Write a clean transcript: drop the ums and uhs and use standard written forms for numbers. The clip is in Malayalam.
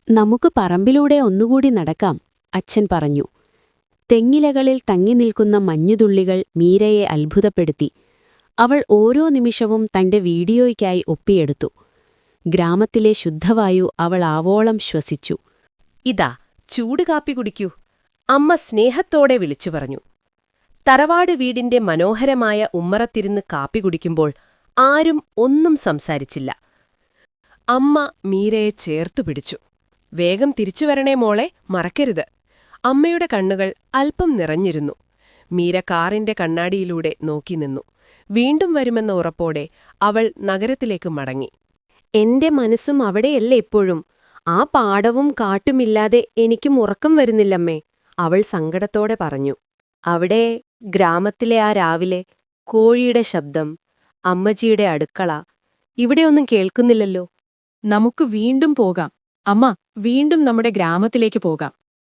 നമുക്ക് പറമ്പിലൂടെ ഒന്നുകൂടി നടക്കാം, അച്ഛൻ പറഞ്ഞു. തെങ്ങിലകളിൽ തങ്ങിനിൽക്കുന്ന മഞ്ഞുതുള്ളികൾ മീരയെ അത്ഭുതപ്പെടുത്തി. അവൾ ഓരോ നിമിഷവും തന്റെ വീഡിയോയ്ക്കായി ഒപ്പിയെടുത്തു. ഗ്രാമത്തിലെ ശുദ്ധവായു അവൾ ആവോളം ശ്വസിച്ചു. ഇതാ ചൂട് കാപ്പി കുടിക്കൂ, അമ്മ സ്നേഹത്തോടെ വിളിച്ചു പറഞ്ഞു. തറവാട് വീടിന്റെ മനോഹരമായ ഉമ്മറത്തിരുന്ന് കാപ്പി കുടിക്കുമ്പോൾ ആരും ഒന്നും സംസാരിച്ചില്ല. അമ്മ മീരയെ ചേർത്തു പിടിച്ചു. വേഗം തിരിച്ചുവരണേ മോളെ, മറക്കരുത്. അമ്മയുടെ കണ്ണുകൾ അല്പം നിറഞ്ഞിരുന്നു. മീര കാറിന്റെ കണ്ണാടിയിലൂടെ നോക്കി നിന്നു. വീണ്ടും വരുമെന്ന ഉറപ്പോടെ അവൾ നഗരത്തിലേക്ക് മടങ്ങി. എന്റെ മനസ്സും അവിടെയല്ലേ ഇപ്പോഴും. ആ പാടവും കാട്ടുമില്ലാതെ എനിക്കും ഉറക്കം വരുന്നില്ലമ്മേ, അവൾ സങ്കടത്തോടെ പറഞ്ഞു. അവിടെ ഗ്രാമത്തിലെ ആ രാവിലെ കോഴിയുടെ ശബ്ദം, അമ്മജിയുടെ അടുക്കള, ഇവിടെയൊന്നും കേൾക്കുന്നില്ലല്ലോ. നമുക്ക് വീണ്ടും പോകാം അമ്മ, വീണ്ടും നമ്മുടെ ഗ്രാമത്തിലേക്ക് പോകാം.